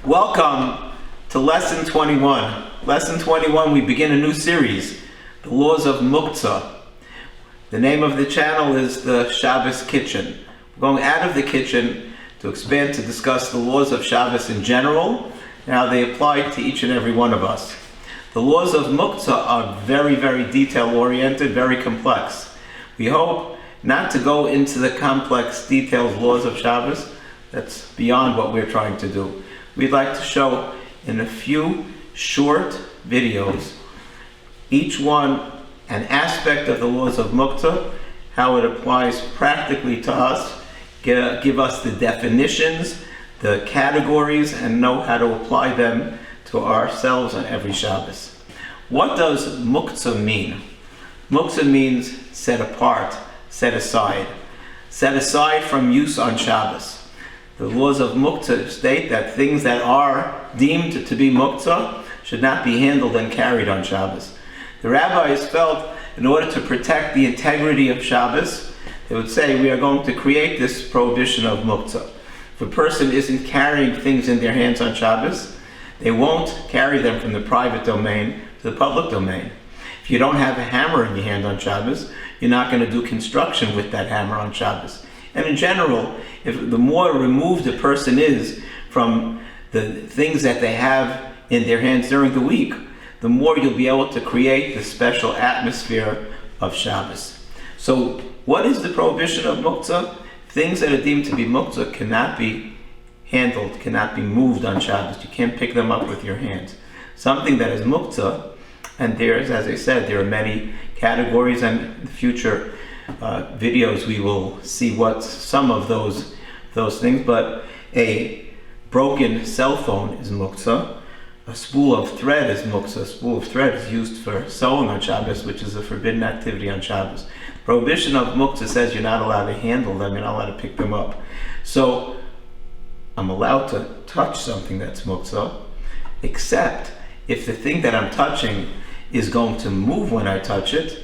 Welcome to Lesson 21. Lesson 21, we begin a new series, The Laws of Muktzah. The name of the channel is the Shabbos Kitchen. We're going out of the kitchen to expand to discuss the laws of Shabbos in general and how they apply to each and every one of us. The laws of Muktzah are very, very detail-oriented, very complex. We hope not to go into the complex detailed laws of Shabbos. That's beyond what we're trying to do. We'd like to show in a few short videos, each one an aspect of the laws of Muktzah, how it applies practically to us, give us the definitions, the categories, and know how to apply them to ourselves on every Shabbos. What does Muktzah mean? Muktzah means set apart, set aside from use on Shabbos. The laws of Muktzah state that things that are deemed to be Muktzah should not be handled and carried on Shabbos. The rabbis felt in order to protect the integrity of Shabbos, they would say we are going to create this prohibition of Muktzah. If a person isn't carrying things in their hands on Shabbos, they won't carry them from the private domain to the public domain. If you don't have a hammer in your hand on Shabbos, you're not going to do construction with that hammer on Shabbos. And in general, if the more removed a person is from the things that they have in their hands during the week, the more you'll be able to create the special atmosphere of Shabbos. So what is the prohibition of Muktzah? Things that are deemed to be Muktzah cannot be handled, cannot be moved on Shabbos. You can't pick them up with your hands. Something that is Muktzah, and there's, as I said, there are many categories, and in the future videos we will see what some of those things, but a broken cell phone is Muktzah. A spool of thread is Muktzah. A spool of thread is used for sewing on Shabbos, which is a forbidden activity on Shabbos. Prohibition of Muktzah says you're not allowed to handle them, you're not allowed to pick them up. So I'm allowed to touch something that's Muktzah, except if the thing that I'm touching is going to move when I touch it,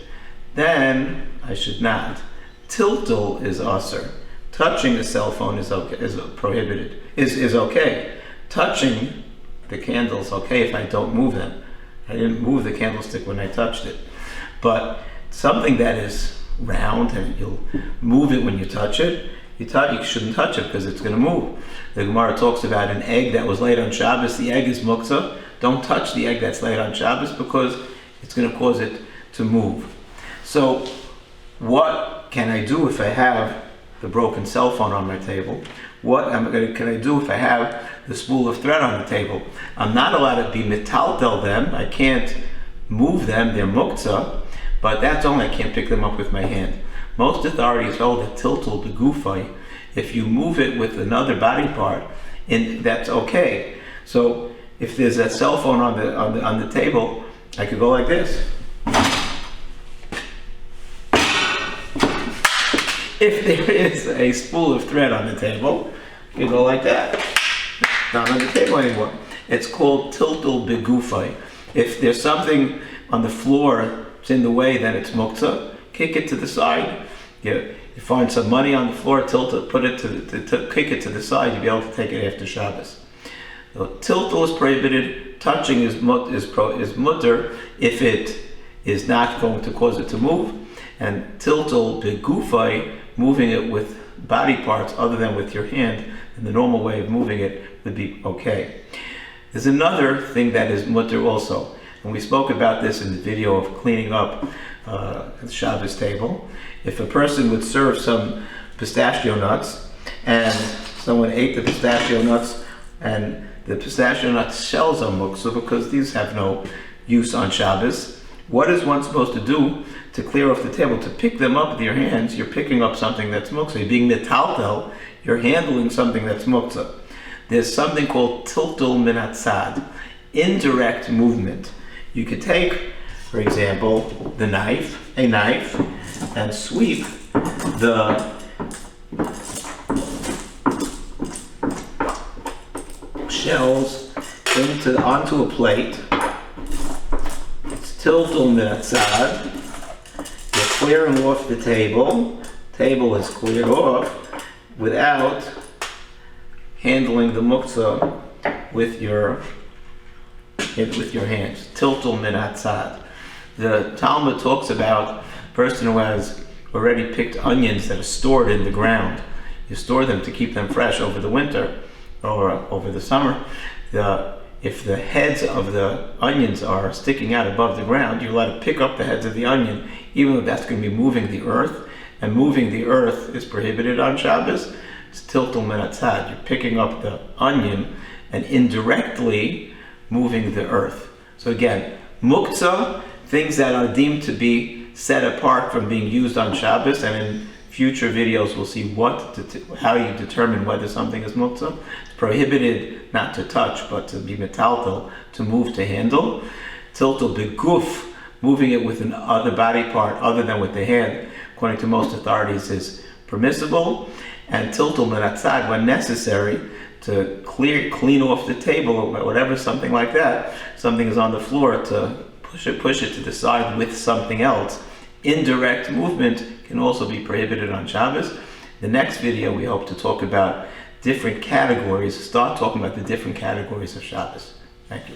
then I should not. Tiltul is asur. Touching a cell phone is okay, is prohibited. Is okay. Touching the candles okay if I don't move them. I didn't move the candlestick when I touched it. But something that is round and you'll move it when you touch it, you shouldn't touch it because it's going to move. The Gemara talks about an egg that was laid on Shabbos. The egg is Muktzah. Don't touch the egg that's laid on Shabbos because it's going to cause it to move. So what can I do if I have the broken cell phone on my table? What can I do if I have the spool of thread on the table? I'm not allowed to be metaltel them. I can't move them. They're Muktzah, but that's only, I can't pick them up with my hand. Most authorities hold that tiltul begufay, if you move it with another body part, and that's okay. So if there's a cell phone on the table, I could go like this. If there is a spool of thread on the table, you go like that. Not on the table anymore. It's called tiltul begufay. If there's something on the floor that's in the way, then it's Muktzah. Kick it to the side. You find some money on the floor, tilt it, put it to kick it to the side. You'll be able to take it after Shabbos. So, tiltul is prohibited. Touching is mutter if it is not going to cause it to move. And tiltul begufay, moving it with body parts other than with your hand, and the normal way of moving it would be okay. There's another thing that is mutter also, and we spoke about this in the video of cleaning up the Shabbos table. If a person would serve some pistachio nuts, and someone ate the pistachio nuts, and the pistachio nut shells are muktzah because these have no use on Shabbos, what is one supposed to do to clear off the table? To pick them up with your hands, you're picking up something that's muktzah. You're being metaltel, you're handling something that's muktzah. There's something called tiltul minatzad, indirect movement. You could take, for example, a knife, and sweep the shells onto a plate. It's tiltul minatzad. You're clearing off the table. Table is cleared off without handling the muktzah with your hands. Tiltul min hatzad. The Talmud talks about a person who has already picked onions that are stored in the ground. You store them to keep them fresh over the winter or over the summer. If the heads of the onions are sticking out above the ground, you're allowed to pick up the heads of the onion, even though that's going to be moving the earth. And moving the earth is prohibited on Shabbos. It's tiltul min hatzad. You're picking up the onion and indirectly moving the earth. So again, Muktzah, things that are deemed to be set apart from being used on Shabbos, and in future videos we'll see how you determine whether something is Muktzah. It's prohibited not to touch, but to be metaltal, to move, to handle. Tiltul beguf, moving it with another body part other than with the hand, according to most authorities, is permissible. And tiltul min hatzad, when necessary, to clean off the table or whatever, something like that. Something is on the floor, to push it to the side with something else. Indirect movement can also be prohibited on Shabbos. The next video we hope to talk about different categories, start talking about the different categories of Shabbos. Thank you.